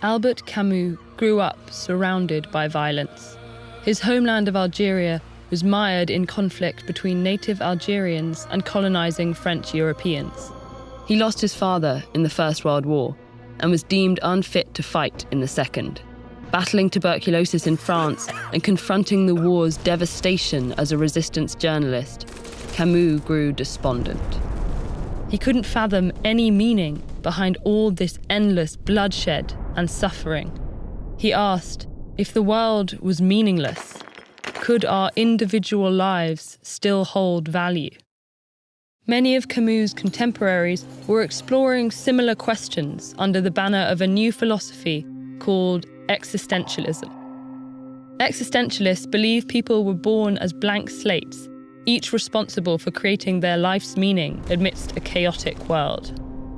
Albert Camus grew up surrounded by violence. His homeland of Algeria was mired in conflict between native Algerians and colonizing French Europeans. He lost his father in the First World War and was deemed unfit to fight in the Second. Battling tuberculosis in France and confronting the war's devastation as a resistance journalist, Camus grew despondent. He couldn't fathom any meaning behind all this endless bloodshed and suffering. He asked, if the world was meaningless, could our individual lives still hold value? Many of Camus' contemporaries were exploring similar questions under the banner of a new philosophy called existentialism. Existentialists believe people were born as blank slates, each responsible for creating their life's meaning amidst a chaotic world.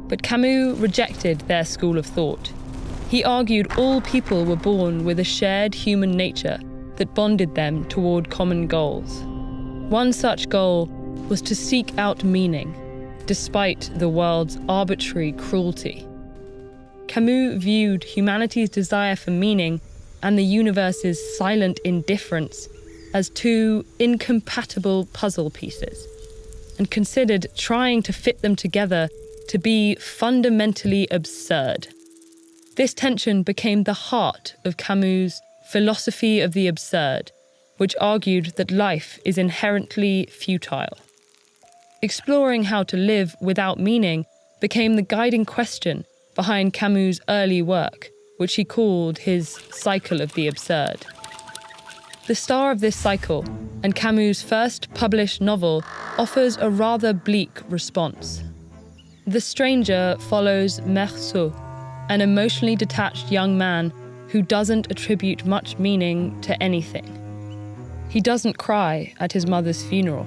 But Camus rejected their school of thought. He argued all people were born with a shared human nature that bonded them toward common goals. One such goal was to seek out meaning, despite the world's arbitrary cruelty. Camus viewed humanity's desire for meaning and the universe's silent indifference as two incompatible puzzle pieces, and considered trying to fit them together to be fundamentally absurd. This tension became the heart of Camus' philosophy of the absurd, which argued that life is inherently futile. Exploring how to live without meaning became the guiding question behind Camus' early work, which he called his cycle of the absurd. The star of this cycle, and Camus' first published novel, offers a rather bleak response. The Stranger follows Meursault, an emotionally detached young man who doesn't attribute much meaning to anything. He doesn't cry at his mother's funeral.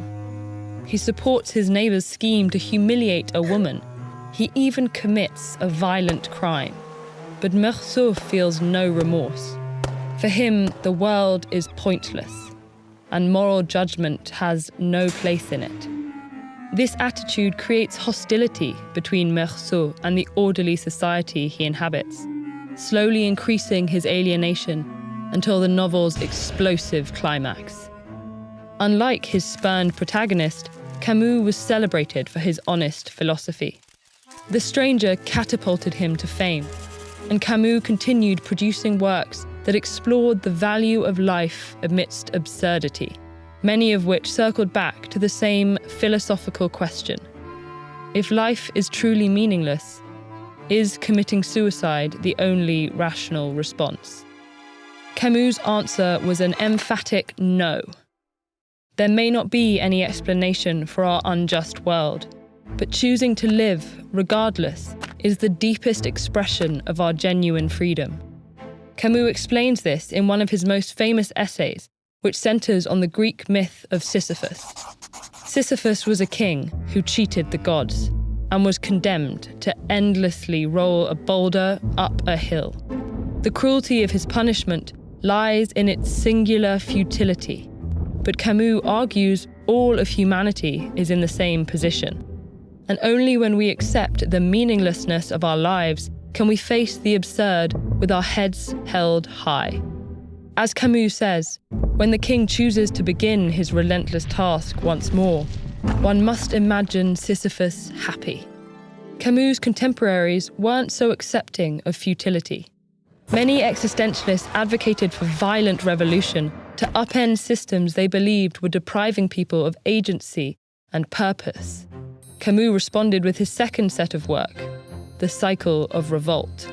He supports his neighbor's scheme to humiliate a woman. He even commits a violent crime. But Meursault feels no remorse. For him, the world is pointless, and moral judgment has no place in it. This attitude creates hostility between Meursault and the orderly society he inhabits, slowly increasing his alienation until the novel's explosive climax. Unlike his spurned protagonist, Camus was celebrated for his honest philosophy. The Stranger catapulted him to fame, and Camus continued producing works that explored the value of life amidst absurdity, many of which circled back to the same philosophical question. If life is truly meaningless, is committing suicide the only rational response? Camus' answer was an emphatic no. There may not be any explanation for our unjust world, but choosing to live, regardless, is the deepest expression of our genuine freedom. Camus explains this in one of his most famous essays, which centers on the Greek myth of Sisyphus. Sisyphus was a king who cheated the gods and was condemned to endlessly roll a boulder up a hill. The cruelty of his punishment lies in its singular futility, but Camus argues all of humanity is in the same position. And only when we accept the meaninglessness of our lives can we face the absurd with our heads held high. As Camus says, when the king chooses to begin his relentless task once more, one must imagine Sisyphus happy. Camus' contemporaries weren't so accepting of futility. Many existentialists advocated for violent revolution to upend systems they believed were depriving people of agency and purpose. Camus responded with his second set of work, The Cycle of Revolt.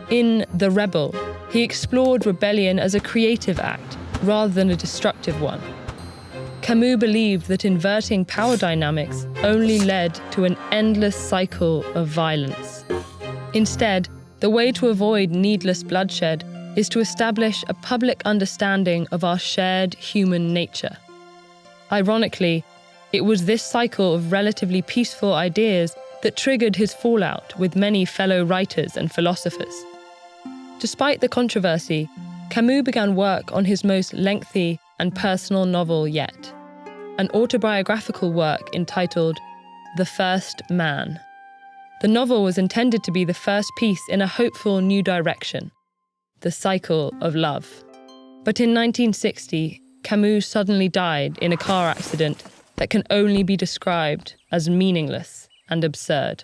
In The Rebel, he explored rebellion as a creative act rather than a destructive one. Camus believed that inverting power dynamics only led to an endless cycle of violence. Instead, the way to avoid needless bloodshed is to establish a public understanding of our shared human nature. Ironically, it was this cycle of relatively peaceful ideas that triggered his fallout with many fellow writers and philosophers. Despite the controversy, Camus began work on his most lengthy and personal novel yet, an autobiographical work entitled The First Man. The novel was intended to be the first piece in a hopeful new direction, The Cycle of Love. But in 1960, Camus suddenly died in a car accident that can only be described as meaningless and absurd.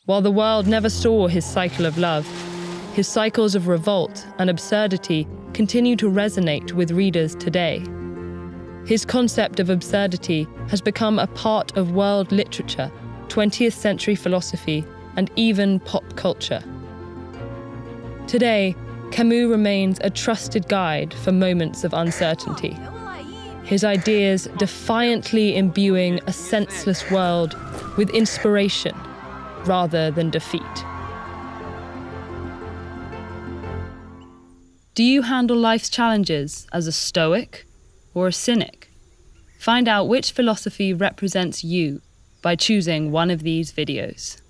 While the world never saw his cycle of love, his cycles of revolt and absurdity continue to resonate with readers today. His concept of absurdity has become a part of world literature, 20th century philosophy, and even pop culture. Today, Camus remains a trusted guide for moments of uncertainty. His ideas defiantly imbuing a senseless world with inspiration rather than defeat. Do you handle life's challenges as a stoic or a cynic? Find out which philosophy represents you by choosing one of these videos.